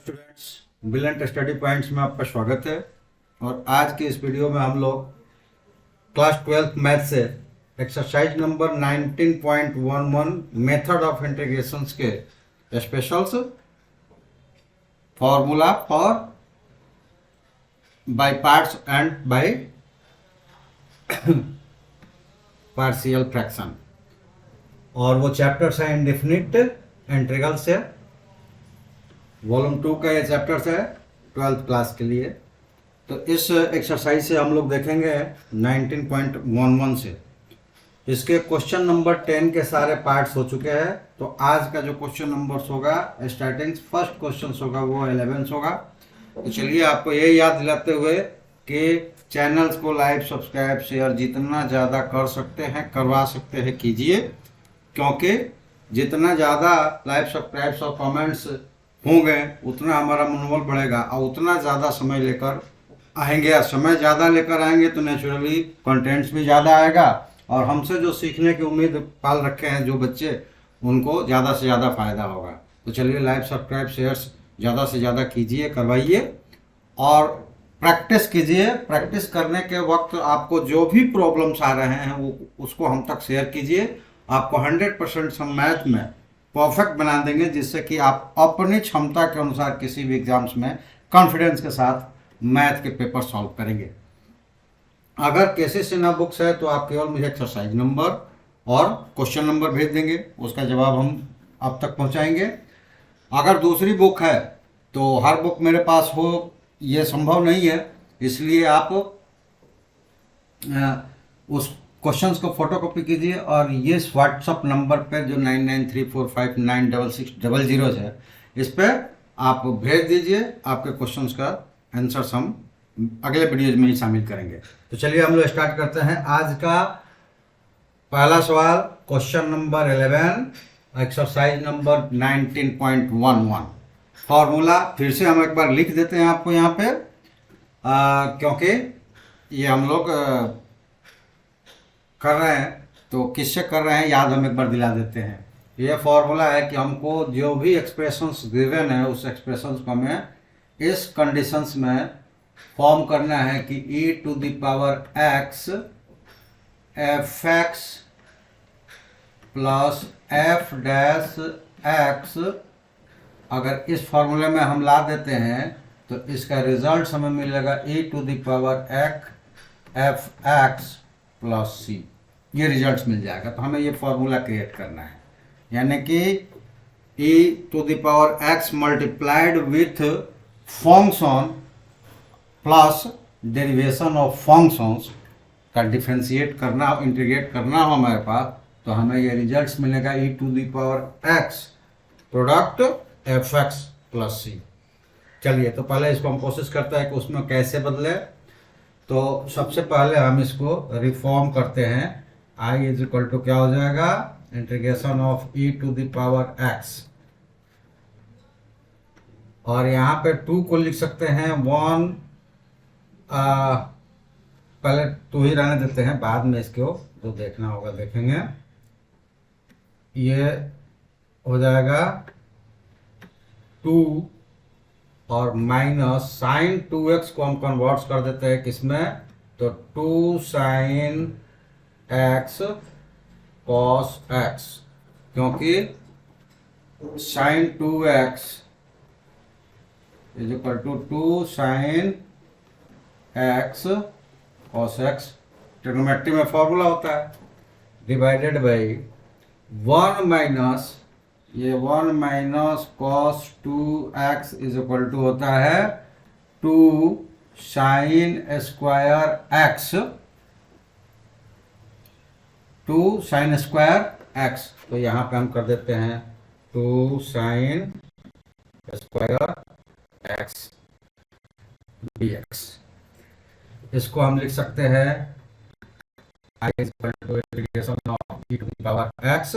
Students, brilliant study points में आपका स्वागत है। और आज की इस वीडियो में हम लोग क्लास 12th मैथ से exercise number 19.11 method of integrations के specials formula for by parts and by partial fraction, और वो चैप्टर्स हैं इंडेफिनिट इंटीग्रल्स है। वॉल्यूम 2 का ये चैप्टर्स है 12th क्लास के लिए। तो इस एक्सरसाइज से हम लोग देखेंगे 19.11 से इसके क्वेश्चन नंबर 10 के सारे पार्ट्स हो चुके हैं। तो आज का जो क्वेश्चन नंबर होगा, स्टार्टिंग फर्स्ट क्वेश्चन होगा, वो 11 होगा। तो चलिए आपको ये याद दिलाते हुए कि चैनल्स को लाइक सब्सक्राइब शेयर जितना ज़्यादा कर सकते हैं करवा सकते हैं कीजिए, क्योंकि जितना ज़्यादा लाइक सब्सक्राइब्स और कमेंट्स होंगे उतना हमारा मनोबल बढ़ेगा और उतना ज़्यादा समय लेकर आएंगे। और समय ज़्यादा लेकर आएंगे तो नेचुरली कंटेंट्स भी ज़्यादा आएगा और हमसे जो सीखने की उम्मीद पाल रखे हैं जो बच्चे, उनको ज़्यादा से ज़्यादा फ़ायदा होगा। तो चलिए लाइक सब्सक्राइब शेयर्स ज़्यादा से ज़्यादा कीजिए, करवाइए और प्रैक्टिस कीजिए। प्रैक्टिस करने के वक्त आपको जो भी प्रॉब्लम्स आ रहे हैं वो उसको हम तक शेयर कीजिए। आपको 100% हम मैथ में परफेक्ट बना देंगे, जिससे कि आप अपनी क्षमता के अनुसार किसी भी एग्जाम्स में कॉन्फिडेंस के साथ मैथ के पेपर सॉल्व करेंगे। अगर कैसे से ना बुक्स है तो आप केवल मुझे एक्सरसाइज नंबर और क्वेश्चन नंबर भेज देंगे, उसका जवाब हम आप तक पहुंचाएंगे। अगर दूसरी बुक है तो हर बुक मेरे पास हो ये संभव नहीं है, इसलिए आप उस क्वेश्चंस को फोटोकॉपी कीजिए और ये व्हाट्सअप नंबर पे जो 9934596600 है, इस पर आप भेज दीजिए। आपके क्वेश्चंस का आंसर्स हम अगले वीडियोज में ही शामिल करेंगे। तो चलिए हम लोग स्टार्ट करते हैं। आज का पहला सवाल, question number 11, exercise number 19.11। Formula फिर से हम एक बार लिख देते हैं आपको यहाँ पे, क्योंकि ये हम लोग कर रहे हैं तो किससे कर रहे हैं याद हम एक बार दिला देते हैं। ये फॉर्मूला है कि हमको जो भी एक्सप्रेशंस गिवन है उस एक्सप्रेशंस को हमें इस कंडीशंस में फॉर्म करना है कि e to the power x F x plus F dash x, अगर इस फॉर्मूले में हम ला देते हैं तो इसका रिजल्ट हमें मिलेगा e to the power F x plus C. ये रिजल्ट्स मिल जाएगा। तो हमें ये फॉर्मूला क्रिएट करना है, यानी कि e to the power x multiplied with function plus derivation of functions का डिफ्रेंशिएट करना, इंटीग्रेट करना हो हमारे पास, तो हमें ये रिजल्ट्स मिलेगा e to the power x product F x plus C. चलिए तो पहले इसको हम कोशिश करते हैं कि उसमें कैसे बदले। तो सबसे पहले हम इसको रिफॉर्म करते हैं। i इज इक्वल टू क्या हो जाएगा, integration of e to the power x, और यहाँ पे 2 को लिख सकते हैं 1, पहले 2 ही रहने देते हैं, बाद में इसको जो देखना होगा देखेंगे। ये हो जाएगा 2 और माइनस साइन 2x को हम कन्वर्ट कर देते हैं किसमें, तो 2 साइन x कॉस x, क्योंकि sine 2x is equal to 2 sine x cos x, trigonometry में फॉर्मूला होता है, डिवाइडेड बाई 1 माइनस ये 1 minus cos 2x is equal to होता है 2 sine square x, 2 sine square x। तो यहाँ पे हम कर देते हैं 2 साइन स्क्वायर x dx। इसको हम लिख सकते हैं i is equal to integration of e to the power x,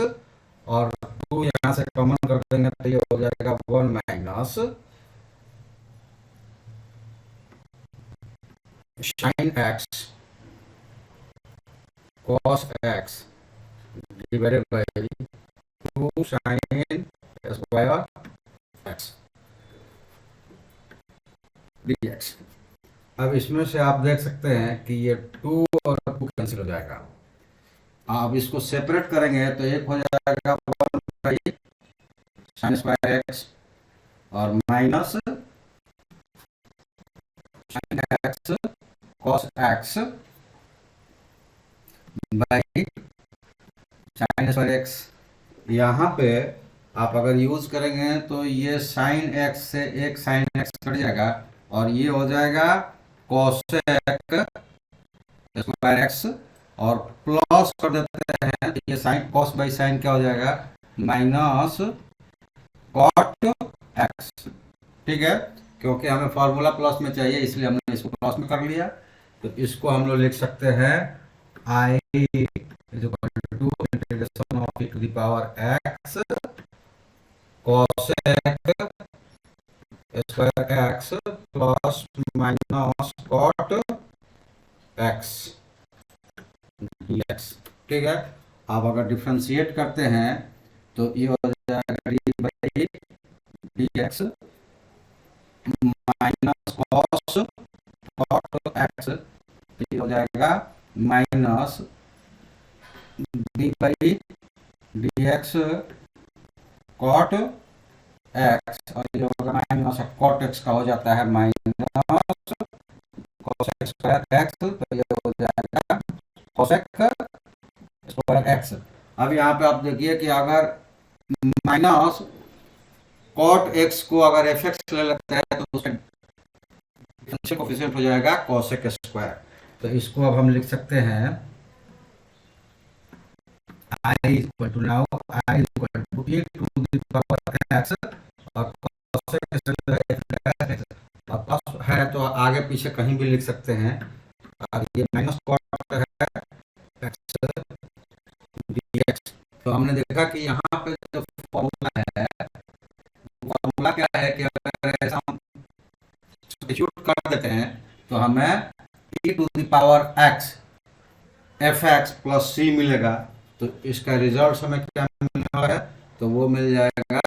और 2 यहाँ से कॉमन कर देंगे तो ये हो जाएगा 1 minus sine x cos x divided by 2 sine square x। dx। अब इसमें से आप देख सकते हैं कि ये 2 और 2 कैंसिल हो जाएगा। अब इसको सेपरेट करेंगे तो एक हो जाएगा 1 साइन स्क्वायर एक्स और minus sine x cos x by sine square x. यहाँ पे आप अगर यूज करेंगे तो ये साइन एक्स से एक साइन एक्स कट जाएगा और ये हो जाएगा कोसेक स्क्वायर एक्स और प्लस कर देते हैं तो ये साइन कॉस बाई साइन क्या हो जाएगा माइनस कॉट एक्स। ठीक है, क्योंकि हमें फॉर्मूला प्लस में चाहिए इसलिए हमने इसको प्लस में कर लिया। तो इसको हम लोग लिख सकते हैं I is equal to integration of e to the power X cosec square X plus minus cot X dx। ठीक है, आप अगर डिफ्रेंशिएट करते हैं तो ये हो जाएगा D by D x minus cos cot x, ये हो जाएगा minus d by D x cot x और ये होगा माइनस कॉट एक्स का हो जाता है माइनस कोसेक स्क्वायर एक्स, तो ये हो जाएगा कोसेक स्क्वायर एक्स। अब यहाँ पे आप देखिए कि अगर माइनस कॉट एक्स को अगर एफ एक्स ले लेते हैं तो उसका डिफरेंशियल कोएफिशिएंट हो जाएगा कोसेक स्क्वायर। तो इसको अब हम लिख सकते हैं I equal to now I equal to e to the power x और कोसेक स्क्वायर और प्लस है तो आगे पीछे कहीं भी लिख सकते हैं। अब ये माइनस कॉट है एक्स dx। तो हमने देखा कि यहाँ पे जो फॉर्मूला है फॉर्मूला क्या है कि अगर ऐसा हम सब्स्टिट्यूट कर देते हैं तो हमें e to the power x F x plus C मिलेगा। तो इसका रिजल्ट हमें क्या मिलने वाला है तो वो मिल जाएगा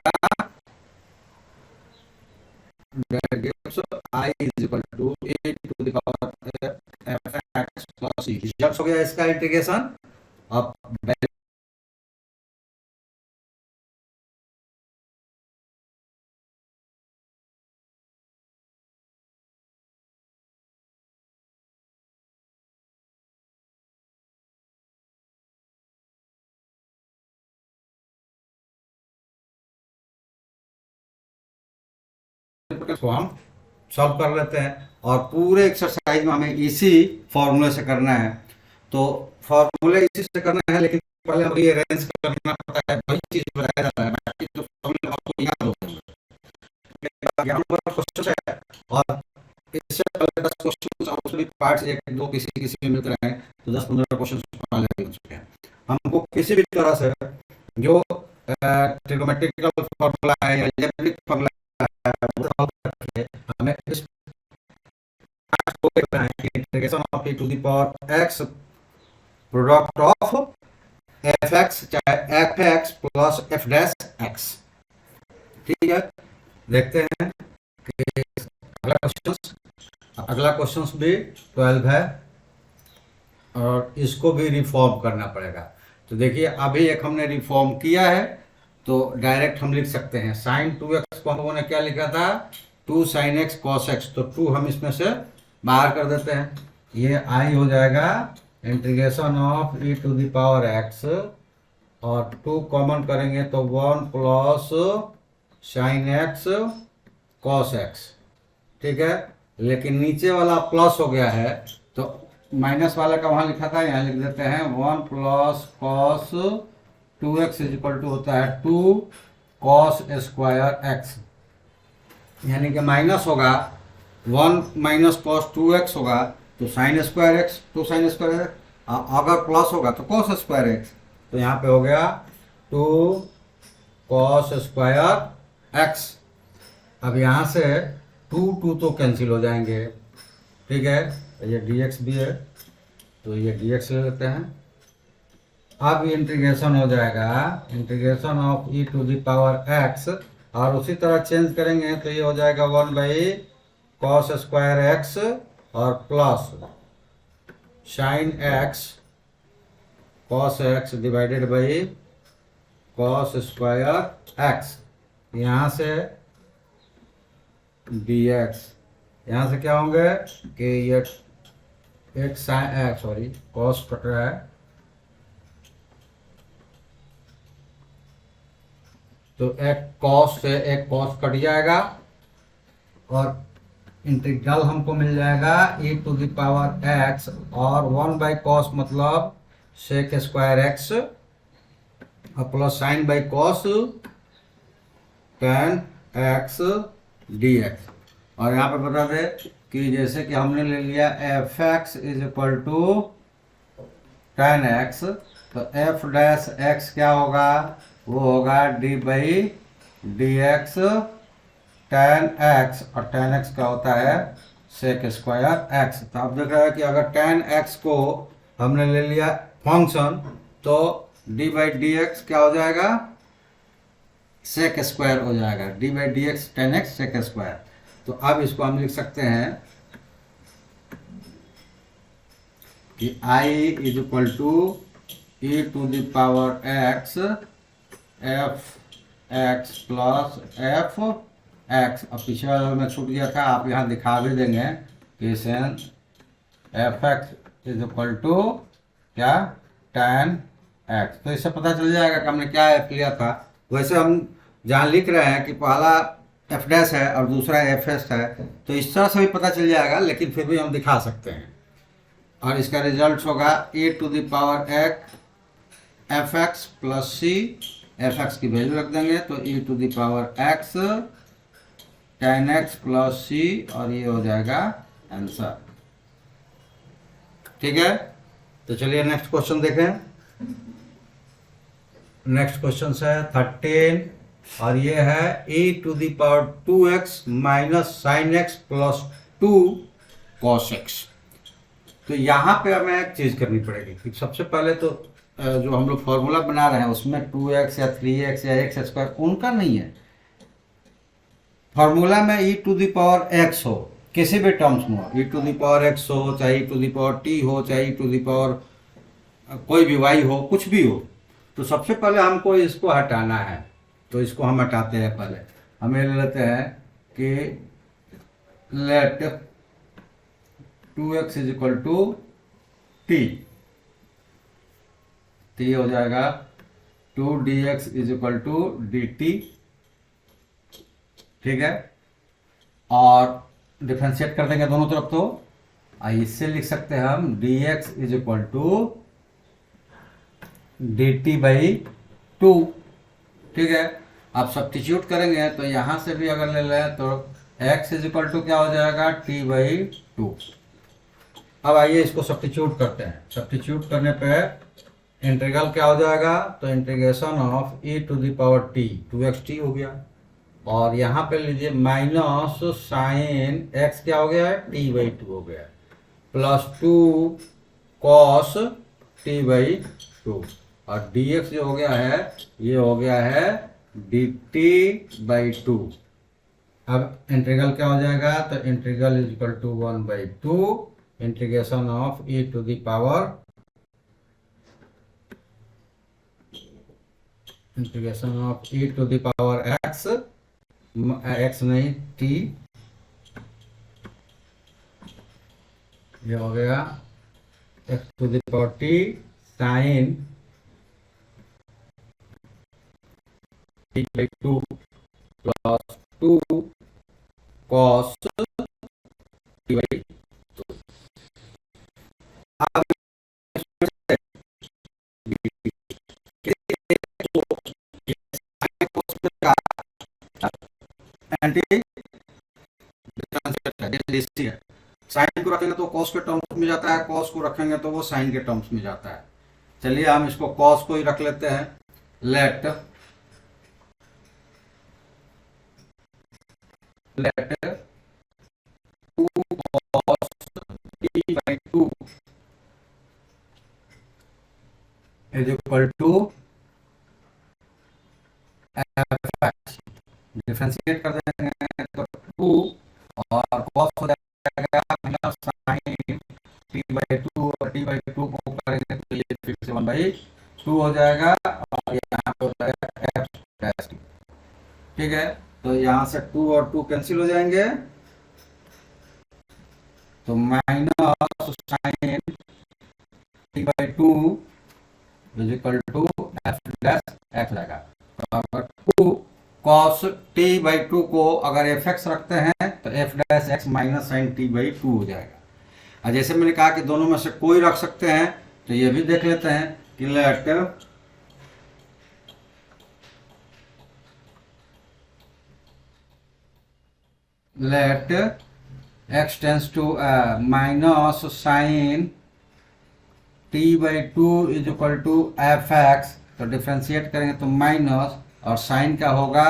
I is equal to e to the power F x plus C. Result हो गया इसका इंटीग्रेशन। अब को हम सॉल्व कर लेते हैं और पूरे एक्सरसाइज में हमें इसी फॉर्मूले से करना है। तो फॉर्मूले इसी से करना है लेकिन पहले हमें ये अरेंज करना पड़ता है, वही चीज बताया जाता है बाकी जो फॉर्मूले आपको याद होगा। यहाँ पर क्वेश्चन है और इससे पहले 10 क्वेश्चन उसमें पार्ट्स 1 2 किसी किसी में मिलते रहे तो 10-15 क्वेश्चन पहले हो चुके हैं। हमको किसी भी तरह से जो ट्रिग्नोमेट्रिकल फॉर्मूला है या अलजेब्रिक फॉर्मूला हमें इस integration of e to the power x product of F X चाहे F x plus F dash X. ठीक है, देखते हैं कि अगला क्वेश्चन भी 12 है और इसको भी रिफॉर्म करना पड़ेगा। तो देखिए अभी एक हमने रिफॉर्म किया है तो डायरेक्ट हम लिख सकते हैं साइन 2x को हम लोगों ने क्या लिखा था 2 साइन एक्स कॉस एक्स, तो 2 हम इसमें से बाहर कर देते हैं। ये आई हो जाएगा integration of e to the power x और 2 कॉमन करेंगे तो 1 plus sine x cos x. ठीक है, लेकिन नीचे वाला प्लस हो गया है तो माइनस वाला का वहाँ लिखा था यहाँ लिख देते हैं 1 plus cos 2x is equal to होता है 2 कॉस स्क्वायर एक्स, यानी कि माइनस होगा 1 माइनस कॉस 2x होगा तो sine square x 2 sine square x, अगर प्लस होगा तो कॉस स्क्वायर एक्स। तो यहाँ पे हो गया 2 कॉस स्क्वायर एक्स। अब यहाँ से 2 तो कैंसिल हो जाएंगे। ठीक है, ये dx भी है तो ये dx ले लेते हैं। अब इंटीग्रेशन हो जाएगा integration of e to the power x और उसी तरह चेंज करेंगे तो ये हो जाएगा 1 बाई कॉस स्क्वायर एक्स और plus sine x cos x divided by cos square x, यहाँ से डी एक्स, यहाँ से क्या होंगे कि ये एक साइन सॉरी कॉस कट रहा है, तो एक कॉस से एक कॉस कट जाएगा और इंटीग्रल हमको मिल जाएगा e to the power x, और 1 बाई कॉस मतलब सेक स्क्वायर एक्स और plus sine by cos tan x d x. और यहाँ पे बता दे कि जैसे कि हमने ले लिया f x is equal to tan x, तो एफ डैश एक्स क्या होगा, वो होगा d by D x tan x, और टेन एक्स का होता है सेक स्क्वायर एक्स। तो आप देख रहे हैं कि अगर टेन एक्स को हमने ले लिया फंक्शन, तो डी बाई डी एक्स क्या हो जाएगा, सेक स्क्वायर हो जाएगा, D by D x tan X sec square. तो अब इसको हम लिख सकते हैं कि I is equal to E to the power X F x plus F X. अब पिछले वाले में छूट गया था, आप यहाँ दिखा भी देंगे कि सेन f x is equal to क्या, टेन एक्स। तो इससे पता चल जाएगा कि हमने क्या एफ लिया था। वैसे हम जहाँ लिख रहे हैं कि पहला एफ डैश है और दूसरा एफ एस है, तो इस तरह से भी पता चल जाएगा, लेकिन फिर भी हम दिखा सकते हैं। और इसका रिजल्ट होगा E to the power F x plus C, F x की वैल्यू रख देंगे तो e to the power X tan X plus सी, और ये हो जाएगा आंसर। ठीक है, तो चलिए नेक्स्ट क्वेश्चन देखें। नेक्स्ट क्वेश्चन है 13, और ये है e to the power 2x minus sine X plus 2 cos X. तो यहाँ पे हमें एक चीज़ करनी पड़ेगी कि सबसे पहले तो जो हम लोग फॉर्मूला बना रहे हैं उसमें 2x या 3x या एक्स स्क्वायर उनका नहीं है। फॉर्मूला में e to the power x हो, किसी भी टर्म्स में हो, e to the power x हो, चाहे e to the power t हो, चाहे e टू द पावर कोई भी y हो, कुछ भी हो, तो सबसे पहले हमको इसको हटाना है। तो इसको हम हटाते हैं। पहले हमें ले लेते हैं कि let 2x is equal to t, t हो जाएगा 2dx is equal to dt। ठीक है, और डिफ्रेंशिएट कर देंगे दोनों तरफ, तो इससे लिख सकते हैं हम dx is equal to dt by 2। ठीक है, आप सब्स्टिट्यूट करेंगे तो यहां से भी अगर ले लें तो x इज इक्वल टू क्या हो जाएगा, t बाई 2। अब आइए इसको सब्स्टिट्यूट करते हैं। सब्स्टिट्यूट करने पे इंटीग्रल क्या हो जाएगा, तो integration of e to the power t 2xt हो गया, और यहाँ पे लीजिए माइनस साइन x क्या हो गया है, t बाई 2 हो गया, प्लस 2 कॉस t बाई 2, और dx जो हो गया है ये हो गया है dt बाई 2। अब इंटीग्रल क्या हो जाएगा, तो integral is equal to 1 by 2 integration of e to the power integration of e to the power x, x नहीं t, ये हो गया x to the power t sine t by 2 plus 2 cos t by 2। अब sign को रखेंगे तो cos के terms में जाता है, कॉस को रखेंगे तो वो साइन के टर्म्स में जाता है। चलिए हम इसको कॉस को ही रख लेते हैं। लेट 2 cos t by 2 is equal to fx। Differentiate कर देंगे तो 2 और कॉस हो जाएगा minus sine t by two, और टी बाई टू को करेंगे तो ये फिर से 1/2 हो जाएगा, और यहाँ पे हो जाएगा एफ डैश टी। ठीक है, तो यहाँ से 2 और 2 कैंसिल हो जाएंगे, तो minus sine t by two is equal to f dash x रहेगा। तो अगर 2 कॉस टी बाई टू को अगर एफ एक्स रखते हैं तो f dash x minus sine t by two हो जाएगा। और जैसे मैंने कहा कि दोनों में से कोई रख सकते हैं, तो ये भी देख लेते हैं कि let x tends to minus sine t by two is equal to f x, तो डिफ्रेंशिएट करेंगे तो माइनस, और साइन का होगा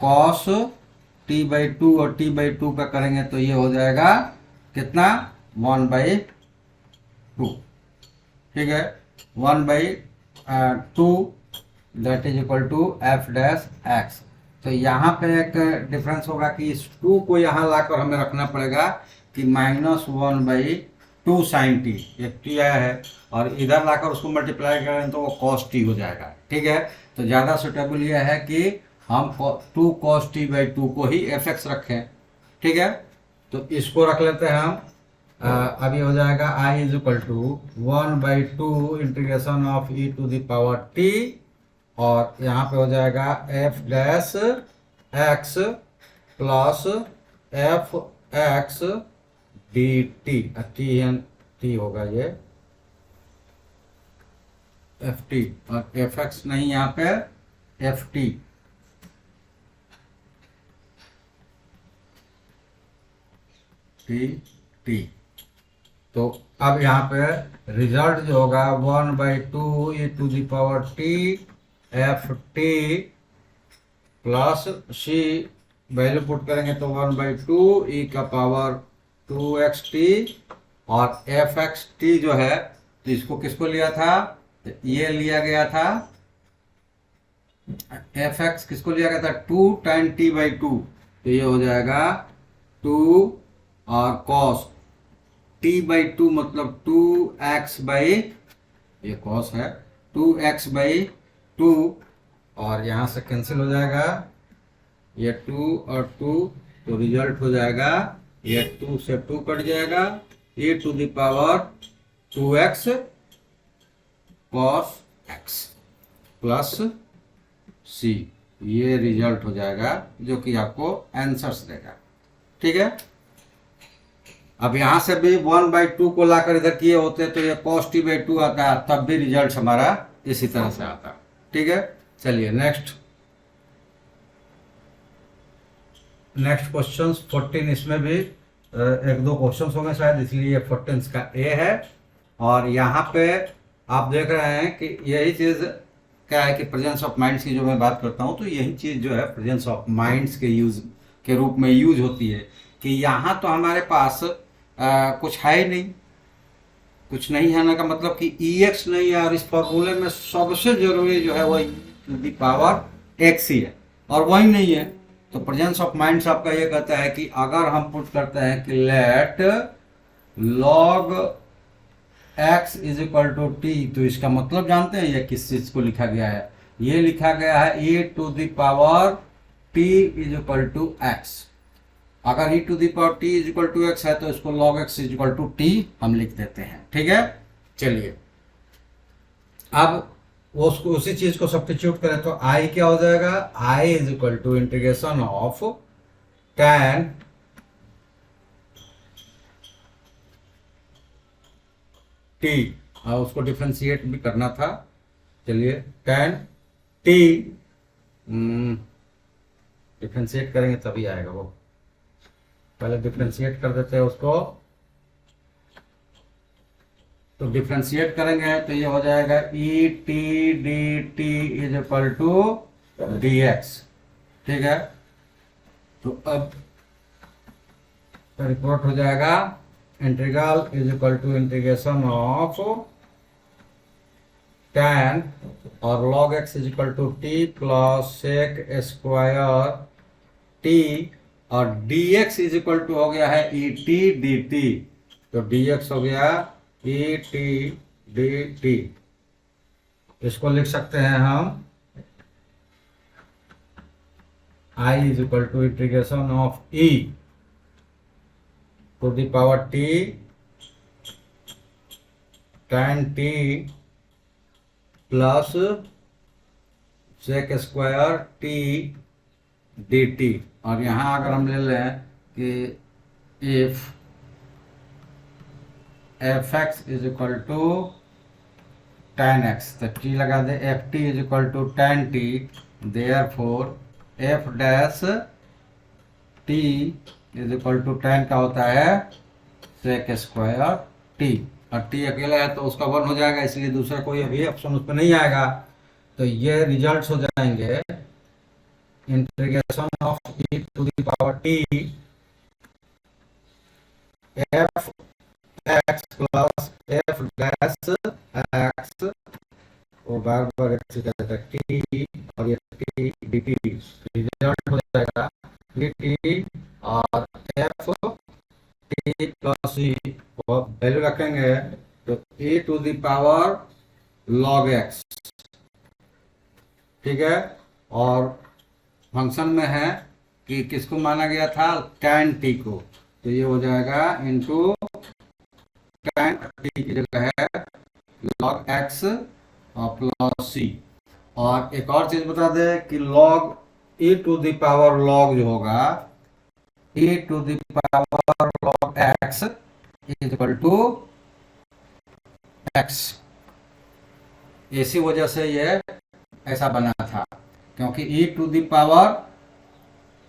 कॉस टी बाई टू, और टी बाई टू का करेंगे तो ये हो जाएगा कितना 1/2। ठीक है, 1/2 that is equal to f dash x. तो यहाँ पे एक डिफरेंस होगा कि इस 2 को यहाँ लाकर हमें रखना पड़ेगा कि -1/2 साइन टी, एक टी आया है, और इधर लाकर उसको मल्टीप्लाई करें तो वो कॉस टी हो जाएगा। ठीक है, तो ज़्यादा सुटेबल यह है कि हम 2 cos t बाई 2 को ही एफ एक्स रखें। ठीक है, तो इसको रख लेते हैं हम। अभी हो जाएगा i is equal to 1/2 integration of e to the power t, और यहाँ पे हो जाएगा f dash x plus F x d t, t होगा ये एफ टी, और एफ एक्स नहीं, यहाँ पे एफ टी। टी टी, तो अब यहाँ पे रिजल्ट जो होगा 1/2 E to the power T F T plus C, value put करेंगे तो 1/2 ई का पावर 2x टी, और एफ एक्स टी जो है तो इसको किसको लिया था, तो ये लिया गया था, एफ एक्स किसको लिया गया था 2 tan t बाई 2, तो ये हो जाएगा 2 और कॉस टी बाई 2 मतलब 2x बाई, ये कॉस है 2x बाई 2, और यहाँ से कैंसिल हो जाएगा ये 2 और 2, तो रिजल्ट हो जाएगा ये 2 से 2 कट जाएगा, e to the power 2x cos x plus c, ये रिजल्ट हो जाएगा जो कि आपको आंसर्स देगा। ठीक है, अब यहां से भी 1/2 को लाकर इधर किए होते तो ये cos t बाई 2 आता है, तब भी रिजल्ट हमारा इसी तरह से आता। ठीक है, चलिए नेक्स्ट क्वेश्चन 14, इसमें भी एक दो क्वेश्चन होंगे शायद, इसलिए 14 का ए है। और यहाँ पे आप देख रहे हैं कि यही चीज़ क्या है कि प्रेजेंस ऑफ माइंड्स की जो मैं बात करता हूँ, तो यही चीज़ जो है प्रेजेंस ऑफ माइंड्स के यूज के रूप में यूज होती है कि यहाँ तो हमारे पास कुछ है ही नहीं, कुछ नहीं है ना का मतलब कि EX नहीं है, और इस फॉर्मूले में सबसे जरूरी जो है वही टू द पावर x ही है, और वही नहीं है। तो प्रेजेंस ऑफ माइंड्स आपका ये कहता है कि अगर हम पुट करते हैं कि let log x is equal to t, तो इसका मतलब जानते हैं ये किस चीज को लिखा गया है, ये लिखा गया है e to the power t is equal to x. अगर e to the power t is equal to x है तो इसको log x is equal to t हम लिख देते हैं। ठीक है, चलिए अब उसको उसी चीज को सब्स्टिट्यूट करें तो i क्या हो जाएगा, i is equal to integration of tan t, और उसको डिफ्रेंशिएट भी करना था। चलिए tan t डिफ्रेंशिएट करेंगे तभी आएगा वो, पहले डिफ्रेंशिएट कर देते हैं उसको। तो डिफ्रेंशिएट करेंगे तो ये हो जाएगा e t d t is equal to d x. ठीक है, तो अब रिपोर्ट हो जाएगा integral is equal to integration of tan और log x is equal to t plus sec square t, और dx इज इक्वल टू हो गया है et dt, तो dx हो गया et dt। इसको लिख सकते हैं हम I is equal to integration of e to the power t tan t plus sec square t dt। और यहाँ अगर हम ले लें कि if F x is equal to tan x, तो t लगा दे, F T is equal to tan t, therefore F dash T is equal to tan का होता है सेक स्क्वायर t, और t अकेला है तो उसका वन हो जाएगा, इसलिए दूसरा कोई अभी ऑप्शन उस पर नहीं आएगा। तो ये रिजल्ट्स हो जाएंगे integration of e to the power t f x plus F dash x, वो बार बार एक्स कहता है टी, और ये टी डी टी, रिजल्ट हो जाएगा डी टी और एफ टी प्लस सी, वैल्यू रखेंगे तो e to the power log x, ठीक है। और फंक्शन में है कि किसको माना गया था, tan t को, तो ये हो जाएगा इनटू tan t की जगह है log x और प्लस सी। और एक और चीज बता दे कि log e to the power log जो होगा e to the power log x is equal to x, इसी वजह से ये ऐसा बना था, क्योंकि e to the power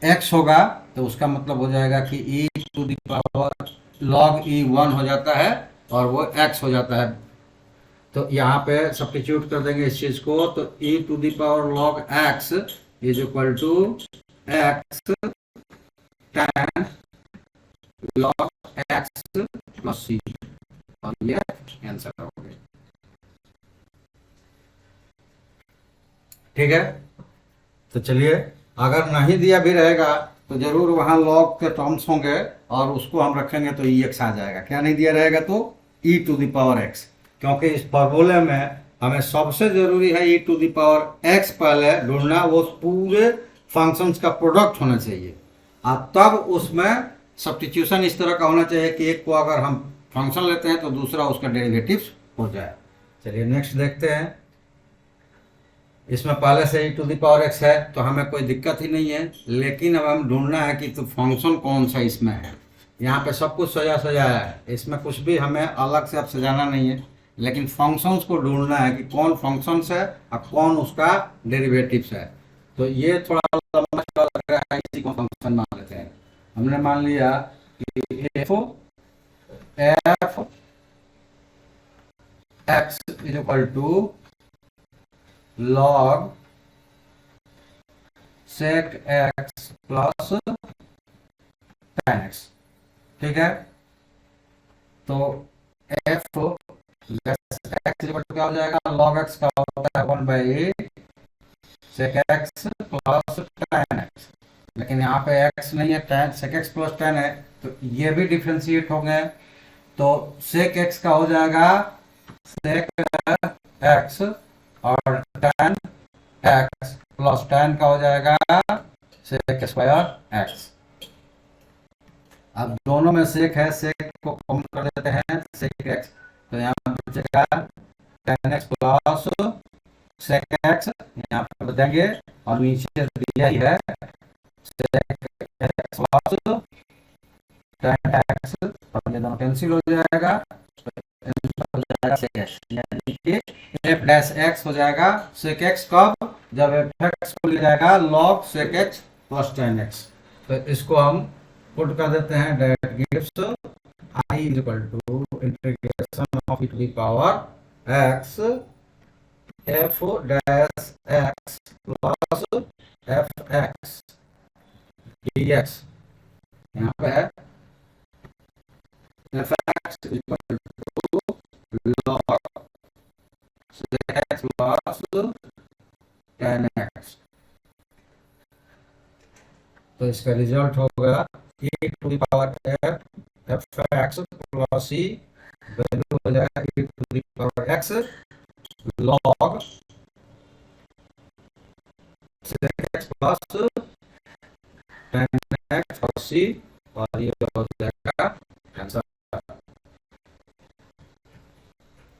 x होगा तो उसका मतलब हो जाएगा कि e to the power log e 1 हो जाता है और वो x हो जाता है। तो यहाँ पे सब्स्टिट्यूट कर देंगे इस चीज को, तो e to the power log x is equal to x tan log x plus c, और ये आंसर हो गया, ठीक है। तो चलिए, अगर नहीं दिया भी रहेगा तो जरूर वहां log के टर्म्स होंगे और उसको हम रखेंगे तो ex आ जाएगा। क्या नहीं दिया रहेगा तो e to the power x, क्योंकि इस फॉर्मूले में हमें सबसे जरूरी है e to the power x पहले ढूंढना, वो पूरे फंक्शंस का प्रोडक्ट होना चाहिए, और तब उसमें सब्स्टिट्यूशन इस तरह का होना चाहिए कि एक को अगर हम फंक्शन लेते हैं तो दूसरा उसका डेरिवेटिव्स हो जाए। चलिए नेक्स्ट देखते हैं। इसमें पहले से e to the power x है तो हमें कोई दिक्कत ही नहीं है, लेकिन अब हम ढूंढना है कि तो फंक्शन कौन सा इसमें है। यहाँ पे सब कुछ सजाया है, इसमें कुछ भी हमें अलग से अब सजाना नहीं है, लेकिन फंक्शंस को ढूंढना है कि कौन फंक्शंस है और कौन उसका डेरिवेटिव्स है। तो ये थोड़ा लंबा लग रहा है, इसी को फंक्शन मान लेते हैं। हमने मान लिया कि f x is equal to log sec x plus tan x, ठीक है। तो f x क्या हो जाएगा, log x का होता है 1/8 sec x plus tan x, लेकिन यहाँ पे x नहीं है, tan sec x plus tan है, तो ये भी डिफ्रेंशिएट हो गए। तो sec x का हो जाएगा sec x और tan x प्लस tan का हो जाएगा sec स्क्वायर x। अब दोनों में sec है, sec को कॉमन कर देते हैं sec x, तो यहाँ पर बचेगा tan x plus sec x, यहाँ पर देंगे और नीचे दिया ही है sec x plus tan x, और ये दोनों कैंसिल हो जाएगा, एफ डैश एक्स हो जाएगा सेक एक्स, कब, जब एफ एक्स को ले जाएगा log sec x plus tan x। तो इसको हम पुट कर देते हैं, that gives i is equal to integration of e to the power x f dash x plus F x dx, यहाँ पे है F x equal to log sec x plus tan x। तो इसका result होगा x plus सी value हो जाएगा e to the power x log x plus 10x और c और ये हो जाएगा आंसर।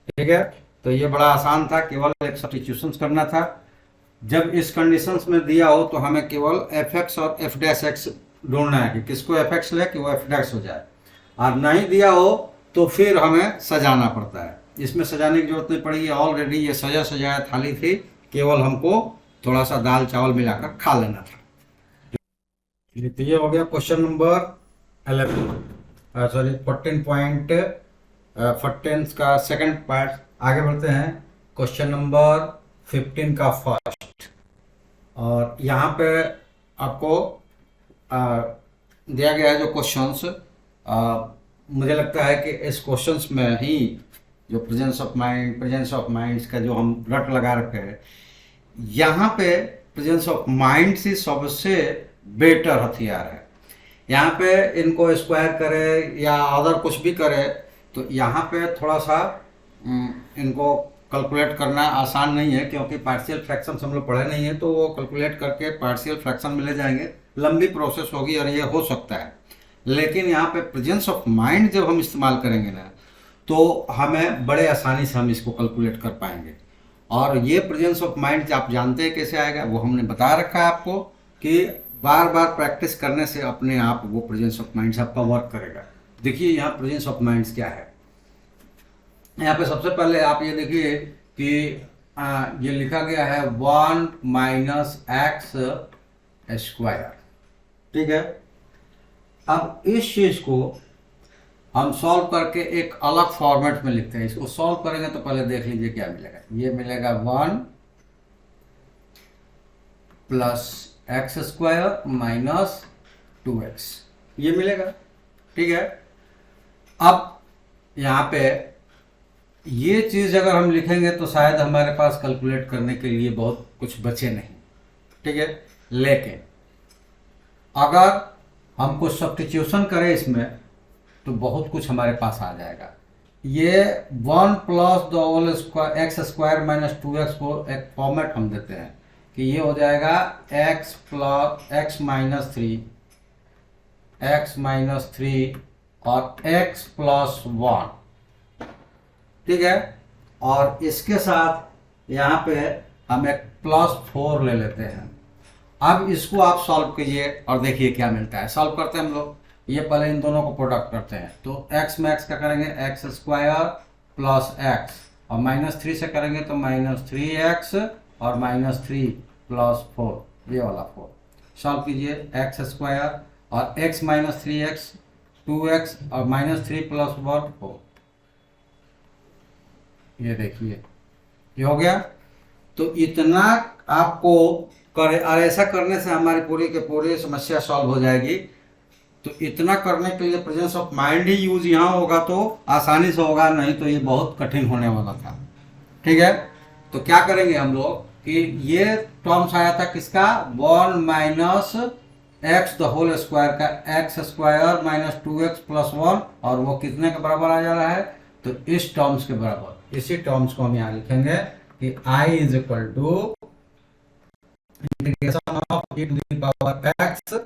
ठीक है, तो ये बड़ा आसान था, केवल एक सब्स्टिट्यूशन करना था। जब इस कंडीशंस में दिया हो तो हमें केवल एफ एक्स और एफ डैश एक्स ढूंढना है कि किसको एफ एक्स ले कि वो एफ डैश हो जाए, और नहीं दिया हो तो फिर हमें सजाना पड़ता है। इसमें सजाने की जरूरत नहीं पड़ेगी, ऑलरेडी ये सजा सजाया थाली थी, केवल हमको थोड़ा सा दाल चावल मिलाकर खा लेना था। तो ये हो गया क्वेश्चन नंबर 11, सॉरी 14 का सेकंड पार्ट। आगे बढ़ते हैं क्वेश्चन नंबर 15 का फर्स्ट। और यहाँ पे आपको दिया गया है जो क्वेश्चंस, मुझे लगता है कि इस क्वेश्चंस में ही जो प्रेजेंस ऑफ माइंड्स का जो हम रट लगा रखे हैं, यहाँ पे प्रेजेंस ऑफ माइंड ही सबसे बेटर हथियार है। यहाँ पे इनको स्क्वायर करे या अदर कुछ भी करे तो यहाँ पे थोड़ा सा इनको कैलकुलेट करना आसान नहीं है, क्योंकि पार्शियल फ्रैक्शन हम लोग पढ़े नहीं है, तो वो कैलकुलेट करके पार्शियल फ्रैक्शन में ले जाएंगे, लंबी प्रोसेस होगी और ये हो सकता है। लेकिन यहाँ पे प्रेजेंस ऑफ माइंड जब हम इस्तेमाल करेंगे ना, तो हमें बड़े आसानी से हम इसको कैलकुलेट कर पाएंगे। और ये प्रेजेंस ऑफ माइंड आप जानते हैं कैसे आएगा, वो हमने बता रखा है आपको कि बार बार प्रैक्टिस करने से अपने आप वो प्रेजेंस ऑफ माइंड आपका वर्क करेगा। देखिए यहाँ प्रेजेंस ऑफ माइंड क्या है। यहाँ पे सबसे पहले आप ये देखिए कि ये लिखा गया है 1 माइनस एक्स स्क्वायर। ठीक है, अब इस चीज को हम सॉल्व करके एक अलग फॉर्मेट में लिखते हैं। इसको सॉल्व करेंगे तो पहले देख लीजिए क्या मिलेगा। ये मिलेगा 1 plus x square minus 2x, ये मिलेगा। ठीक है, अब यहाँ पे ये चीज़ अगर हम लिखेंगे तो शायद हमारे पास कैलकुलेट करने के लिए बहुत कुछ बचे नहीं। ठीक है, लेकिन अगर हम कुछ सब्स्टिट्यूशन करें इसमें तो बहुत कुछ हमारे पास आ जाएगा। ये 1 plus the whole square x square minus 2x को एक फॉर्मेट हम देते हैं कि ये हो जाएगा x प्लस x माइनस 3 और x प्लस 1। ठीक है, और इसके साथ यहाँ पे हम एक प्लस 4 ले लेते हैं। अब इसको आप सॉल्व कीजिए और देखिए क्या मिलता है। सॉल्व करते हैं हम लोग, ये पहले इन दोनों को प्रोडक्ट करते हैं। तो x में x का करेंगे एक्स स्क्वायर प्लस x, और माइनस 3 से करेंगे तो माइनस 3x और माइनस 3 प्लस 4, ये वाला 4। सॉल्व कीजिए, एक्स स्क्वायर और x माइनस 3x 2x और माइनस 3 प्लस 1 4। ये देखिए ये हो गया। तो इतना आपको करे, और ऐसा करने से हमारी पूरी के पूरी समस्या सॉल्व हो जाएगी। तो इतना करने के लिए presence of mind he use यहाँ होगा तो आसानी से होगा, नहीं तो ये बहुत कठिन होने वाला था। ठीक है, तो क्या करेंगे हम लोग कि ये टर्म्स आया था किसका, 1 minus X the whole square का X square minus 2x plus 1, और वो कितने के बराबर आ जा रहा है, तो इस टर्म्स के बराबर। इसी टर्म्स को हम यहाँ लिखेंगे कि i is equal to integration of e to the power x,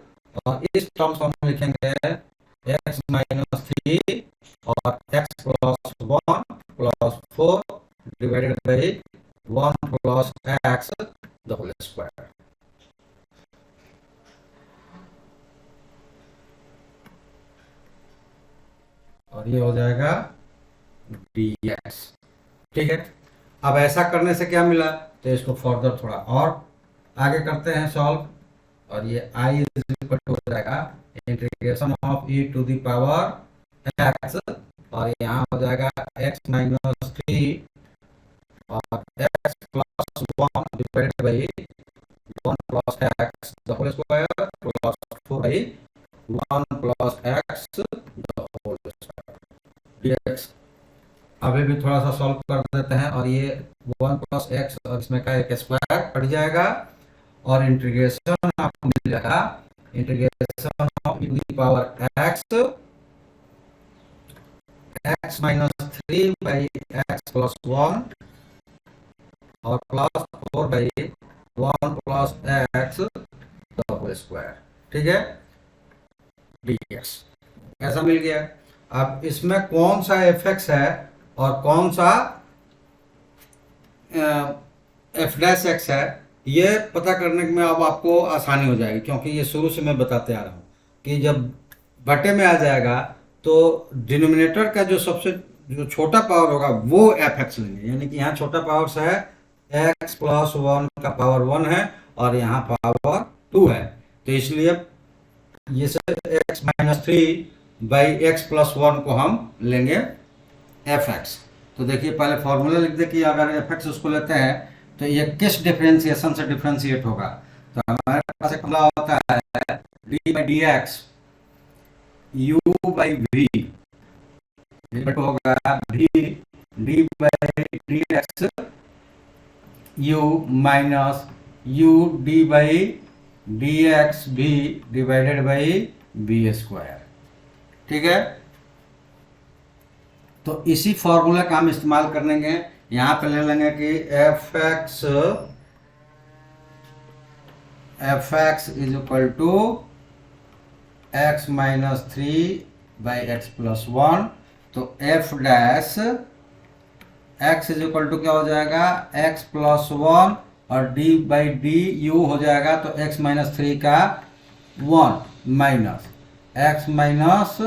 और इस टर्म्स को हम लिखेंगे x माइनस 3 और x plus 1 plus 4 divided by 1 plus x the whole square. और ये हो जाएगा dx। ठीक है, अब ऐसा करने से क्या मिला, तो इसको फर्दर थोड़ा और आगे करते हैं सॉल्व, और ये i इज इक्वल टू हो जाएगा integration of e to the power x, और यहाँ हो जाएगा x माइनस 3 और x plus 1 divided by 1 plus x the whole square plus 4 by 1 plus x the whole square dx। अभी भी थोड़ा सा सॉल्व कर देते हैं, और ये 1 प्लस एक्स और इसमें का एक स्क्वायर कट जाएगा, और इंटीग्रेशन आपको मिल जाएगा integration of e to the power x x minus 3 by x plus 1 और plus 4 by 1 plus x whole square, ठीक है, dx ऐसा मिल गया। अब इसमें कौन सा एफ एक्स है और कौन सा एफ डैश एक्स है, ये पता करने में अब आपको आसानी हो जाएगी, क्योंकि ये शुरू से मैं बताते आ रहा हूँ कि जब बटे में आ जाएगा तो डिनोमिनेटर का जो छोटा पावर होगा वो एफ एक्स लेंगे, यानी कि यहाँ छोटा पावर से है एक्स प्लस 1 का पावर 1 है और यहाँ पावर 2 है, तो इसलिए ये से x minus 3 by x plus 1 को हम लेंगे एफ एक्स। तो देखिए पहले फॉर्मूला लिख दे कि अगर एफ एक्स उसको लेते हैं तो ये किस डिफरेंशिएशन से डिफरेंशिएट होगा। तो हमारे पास एक फॉर्मूला होता है D by D X U by V होगा D D by D X U minus U D by D X V divided by B square, ठीक है। तो इसी फॉर्मूला का हम इस्तेमाल करेंगे, यहां पे ले लेंगे कि f x is equal to x minus 3 by x plus 1, तो f dash x is equal to क्या हो जाएगा एक्स प्लस 1 और डी बाई डी यू हो जाएगा, तो एक्स माइनस 3 का 1 माइनस एक्स माइनस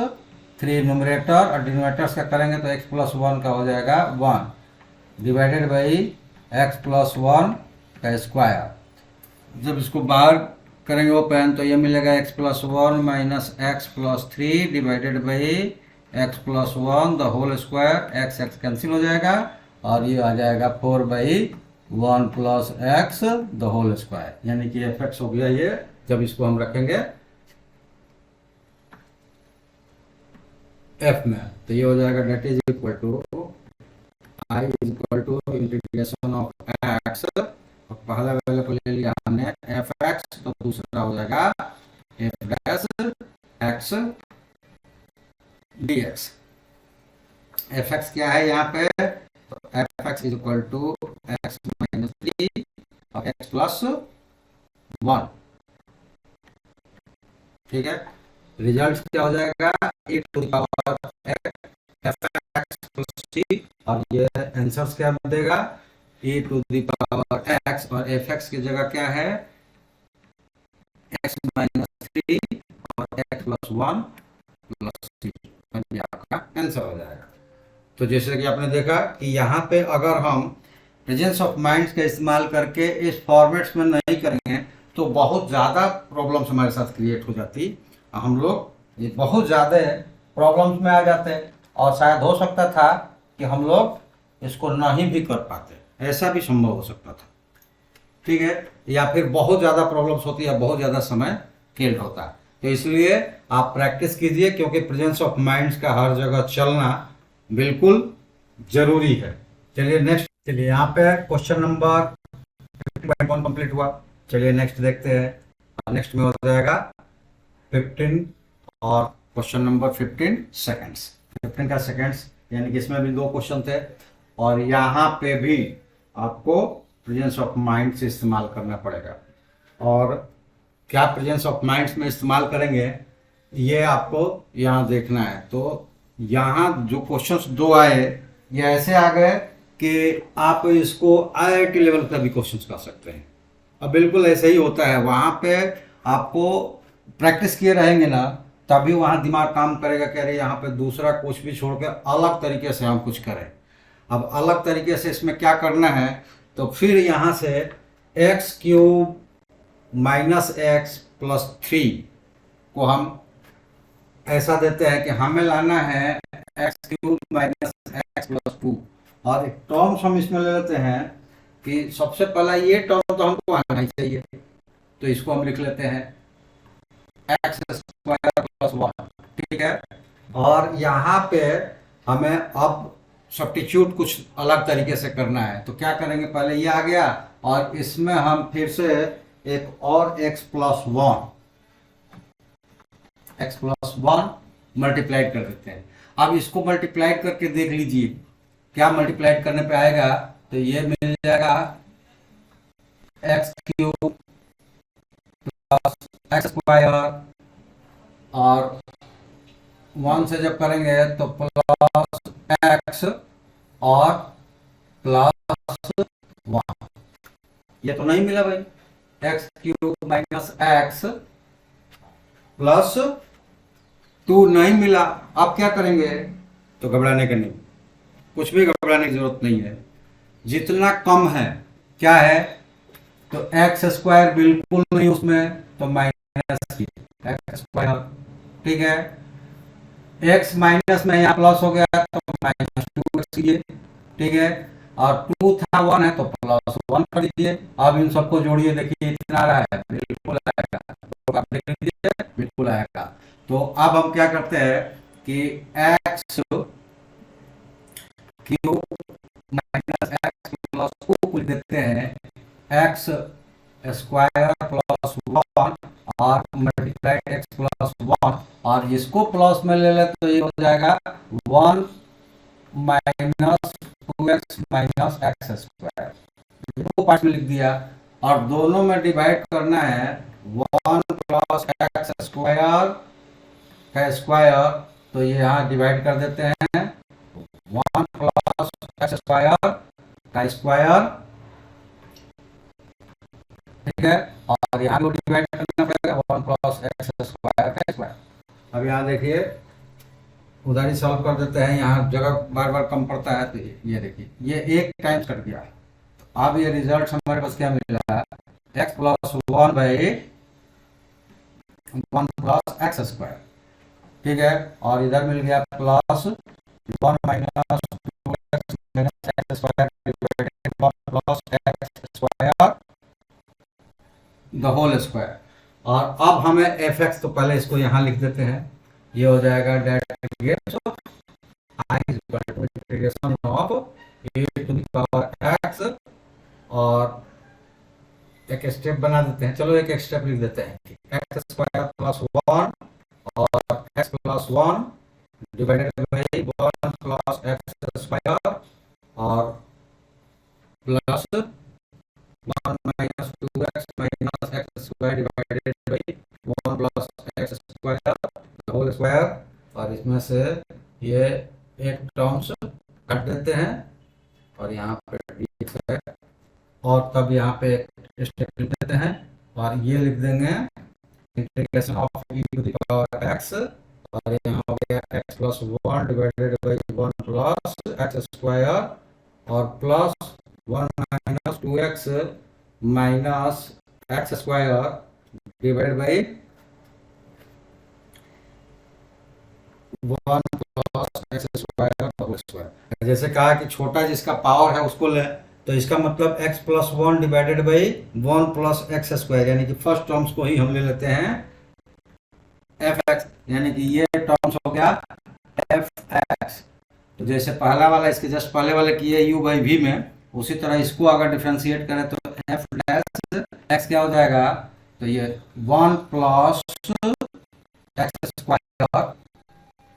3 न्यूमरेटर और डिनोमिनेटर्स का करेंगे तो एक्स प्लस 1 का हो जाएगा 1 डिवाइडेड बाई एक्स प्लस 1 का स्क्वायर। जब इसको बाहर करेंगे ओपन तो ये मिलेगा x plus 1 minus x plus 3 divided by x plus 1 the whole square, x x cancel हो जाएगा और ये आ जाएगा 4 by 1 plus x the whole square, यानी कि एफ एक्स हो गया ये। जब इसको हम रखेंगे एफ में तो ये हो जाएगा that is equal to I is equal to integration of x, और पहला वाले को ले लिया हमने एफ एक्स, तो दूसरा हो जाएगा f dash x d x. F x क्या है यहाँ पे, तो f x is equal to x minus 3 और एक्स प्लस 1, ठीक है। रिजल्ट क्या हो जाएगा e to the power F x plus t, और ये आंसर क्या देगा e to the power x, और एफ एक्स की जगह क्या है एक्स माइनस 3 और एक्स प्लस 1 प्लस 3, आपका आंसर हो जाएगा। तो जैसे कि आपने देखा कि यहाँ पे अगर हम प्रेजेंस ऑफ माइंड्स का इस्तेमाल करके इस फॉर्मेट्स में नहीं करेंगे तो बहुत ज़्यादा प्रॉब्लम्स हमारे साथ क्रिएट हो जाती, हम लोग ये बहुत ज़्यादा प्रॉब्लम्स में आ जाते और शायद हो सकता था कि हम लोग इसको नहीं भी कर पाते, ऐसा भी संभव हो सकता था, ठीक है। या फिर बहुत ज़्यादा प्रॉब्लम्स होती है, बहुत ज़्यादा समय किल होता है। तो इसलिए आप प्रैक्टिस कीजिए, क्योंकि प्रेजेंस ऑफ माइंड्स का हर जगह चलना बिल्कुल जरूरी है। चलिए नेक्स्ट, चलिए यहाँ पे क्वेश्चन नंबर 15.1 कंप्लीट हुआ। चलिए नेक्स्ट देखते हैं। नेक्स्ट में हो जाएगा 15 और क्वेश्चन नंबर 15 सेकंड्स, 15 का सेकंड्स, यानी कि इसमें भी 2 क्वेश्चन थे और यहाँ पे भी आपको प्रेजेंस ऑफ माइंड से इस्तेमाल करना पड़ेगा। और क्या प्रेजेंस ऑफ माइंड्स में इस्तेमाल करेंगे ये आपको यहाँ देखना है। तो यहाँ जो क्वेश्चंस 2 आए ये ऐसे आ गए कि आप इसको IIT लेवल का भी क्वेश्चंस कर सकते हैं। अब बिल्कुल ऐसे ही होता है, वहाँ पे आपको प्रैक्टिस किए रहेंगे ना तभी वहाँ दिमाग काम करेगा कि अरे यहाँ पे दूसरा कुछ भी छोड़ के अलग तरीके से हम कुछ करें। अब अलग तरीके से इसमें क्या करना है, तो फिर यहाँ से x cube minus x plus 3 को हम ऐसा देते हैं कि हमें लाना है x cube minus x plus 2, और एक टर्म्स हम इसमें ले लेते हैं कि सबसे पहला ये टर्म तो हमको आना ही चाहिए, तो इसको हम लिख लेते हैं एक्स स्क्वायर प्लस 1, ठीक है। और यहाँ पे हमें अब सब्स्टिट्यूट कुछ अलग तरीके से करना है, तो क्या करेंगे, पहले ये आ गया और इसमें हम फिर से एक और एक्स प्लस 1 मल्टीप्लाइड कर देते हैं। अब इसको मल्टीप्लाइड करके देख लीजिए क्या मल्टीप्लाइड करने पे आएगा। तो ये मिल जाएगा x cube plus x square, और 1 से जब करेंगे तो प्लस एक्स और प्लस 1। ये तो नहीं मिला भाई, x cube minus x plus 2 नहीं मिला। अब क्या करेंगे, तो घबराने का नहीं, कुछ भी घबराने की जरूरत नहीं है। जितना कम है क्या है, तो एक्स स्क्वायर बिल्कुल नहीं उसमें, तो माइनस की एक्स स्क्वायर, ठीक है। एक्स माइनस में यहाँ प्लस हो गया तो माइनस 2x कीजिए, ठीक है। और 2 था 1 है तो प्लस 1 कर दीजिए। अब इन सबको जोड़िए, देखिए इतना आ रहा है, बिल्कुल आएगा। तो आप देख लीजिए बिल्कुल आएगा। तो अब हम क्या करते हैं कि x cube minus x plus को लिख देते हैं एक्स स्क्वायर प्लस 1 और मल्टीप्लाई एक्स प्लस 1, और इसको प्लस में ले ले तो ये हो जाएगा 1 minus 2x minus x square. दो पार्ट में लिख दिया, और दोनों में डिवाइड करना है 1 प्लस एक्स स्क्वायर का स्क्वायर, तो ये यहाँ डिवाइड कर देते हैं 1 प्लस एक्स स्क्वायर का स्क्वायर, ठीक है। और यहाँ को डिवाइड करना पड़ेगा 1 प्लस एक्स स्क्वायर का स्क्वायर। अब यहाँ देखिए उधर ही सॉल्व कर देते हैं, यहाँ जगह बार बार कम पड़ता है, तो ये देखिए ये एक टाइम्स कट गया। अब ये रिजल्ट हमारे पास क्या मिल रहा है, x plus 1 by 1 plus x square, ठीक है। और इधर मिल गया plus 1 minus 2x minus x square divided 1 plus x square the whole square. और अब हमें एफ एक्स, तो पहले इसको यहाँ लिख देते हैं, ये हो जाएगा derivative I is equal to integration of e to the power x, और एक स्टेप बना देते हैं, चलो एक स्टेप लिख देते हैं, एक्स स्क्वायर प्लस 1 और X plus 1 divided by 1 plus x square और plus 1 minus 2x minus x square divided by 1 plus x square whole square. और इसमें से ये एक टर्म्स काट देते हैं, और यहाँ पे dx है, और तब यहाँ पे एक स्टेप लिख देते हैं, और ये लिख देंगे integration of e to the power x, और यहाँ हो गया x plus 1 divided by 1 plus x square और plus 1 minus 2x minus x square divided by 1 plus x square whole square. जैसे कहा कि छोटा जिसका पावर है उसको ले, तो इसका मतलब x plus 1 divided by 1 plus x square, यानी कि फर्स्ट टर्म्स को ही हम ले लेते हैं एफ एक्स, यानी कि ये टर्म्स हो गया एफ एक्स। तो जैसे पहला वाला इसके जस्ट पहले वाले किए यू बाई वी में, उसी तरह इसको अगर डिफ्रेंशिएट करें तो एफ डैश एक्स क्या हो जाएगा, तो ये 1 प्लस एक्स स्क्वायर,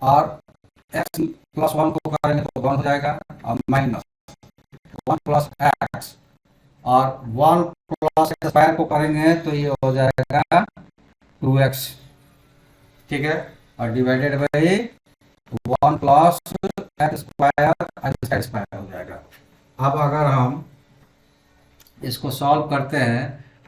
और एक्स प्लस 1 को करेंगे तो 1 हो जाएगा, और माइनस 1 प्लस एक्स, और 1 प्लस एक्स स्क्वायर को करेंगे तो ये हो जाएगा 2x, ठीक है। और divided by 1 plus x square हो जाएगा। अब अगर हम इसको सॉल्व करते हैं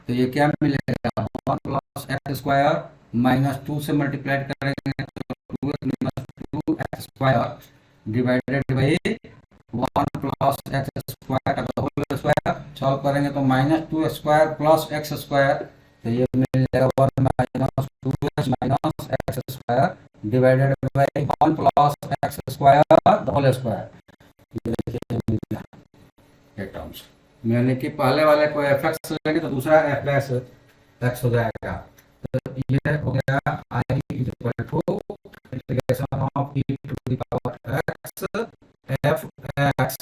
तो ये क्या मिलेगा, 1 प्लस एक्स स्क्वायर माइनस 2 से मल्टीप्लाई करेंगे तो 2x minus 2x square divided by 1 plus x square का होल स्क्वायर। सॉल्व करेंगे तो minus 2 square plus x square, तो ये मिल जाएगा 1 minus 2x minus x square divided by 1 plus x square whole square. ये देखिए मिल गया ये टर्म्स, यानी कि पहले वाले को एफ एक्स लेंगे तो दूसरा एफ डैश एक्स हो जाएगा। तो ये हो गया I is equal to integration of e to the power x F X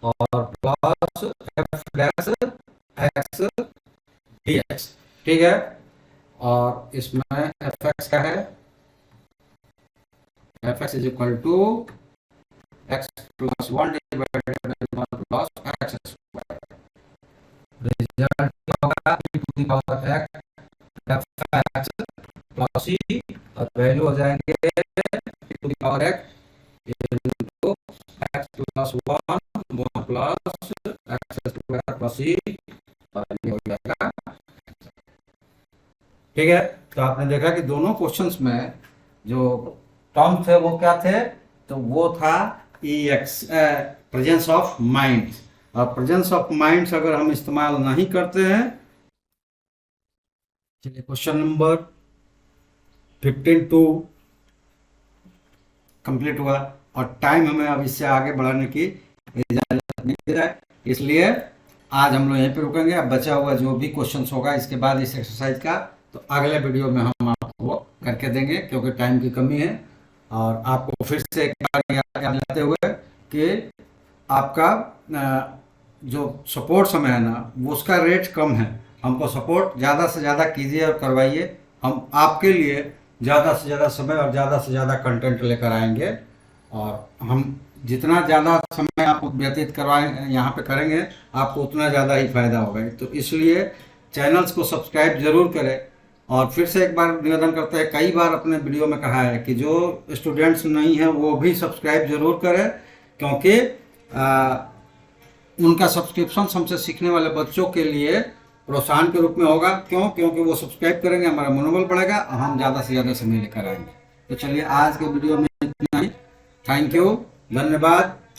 और plus F dash X dx, ठीक है। और इसमें एफ एक्स क्या है, F x is equal to X plus 1 divided by 1 plus x square. Result क्या होगा, e to the power X F x plus सी, और वैल्यू हो जाएंगे e to the power X into X plus 1 plus x square plus सी, और ये हो जाएगा। ठीक है, तो आपने देखा कि दोनों क्वेश्चंस में जो टर्म थे वो क्या थे, तो वो था ई एक्स प्रेजेंस ऑफ माइंड्स। और प्रेजेंस ऑफ माइंड्स अगर हम इस्तेमाल नहीं करते हैं, चलिए क्वेश्चन नंबर 15 कंप्लीट हुआ, और टाइम हमें अब इससे आगे बढ़ाने की इजाजत नहीं दे रहा है, इसलिए आज हम लोग यहीं पे रुकेंगे। अब बचा हुआ जो भी क्वेश्चंस होगा इसके बाद इस एक्सरसाइज का, तो अगले वीडियो में हम आपको करके देंगे, क्योंकि टाइम की कमी है। और आपको फिर से एक बार याद दिलाते हुए कि आपका जो सपोर्ट समय है ना, वो उसका रेट कम है। हमको सपोर्ट ज़्यादा से ज़्यादा कीजिए और करवाइए, हम आपके लिए ज़्यादा से ज़्यादा समय और ज़्यादा से ज़्यादा कंटेंट लेकर आएंगे। और हम जितना ज़्यादा समय आप व्यतीत करवाएं यहाँ पे करेंगे, आपको उतना ज़्यादा ही फायदा होगा। तो इसलिए चैनल्स को सब्सक्राइब जरूर करें। और फिर से एक बार निवेदन करते हैं, कई बार अपने वीडियो में कहा है कि जो स्टूडेंट्स नहीं हैं वो भी सब्सक्राइब जरूर करें, क्योंकि उनका सब्सक्रिप्शन हमसे सीखने वाले बच्चों के लिए प्रोत्साहन के रूप में होगा। क्यों? क्योंकि वो सब्सक्राइब करेंगे, हमारा मनोबल बढ़ेगा और हम ज़्यादा से ज़्यादा समय लेकर आएंगे। तो चलिए आज के वीडियो में इतना ही। थैंक यू, धन्यवाद।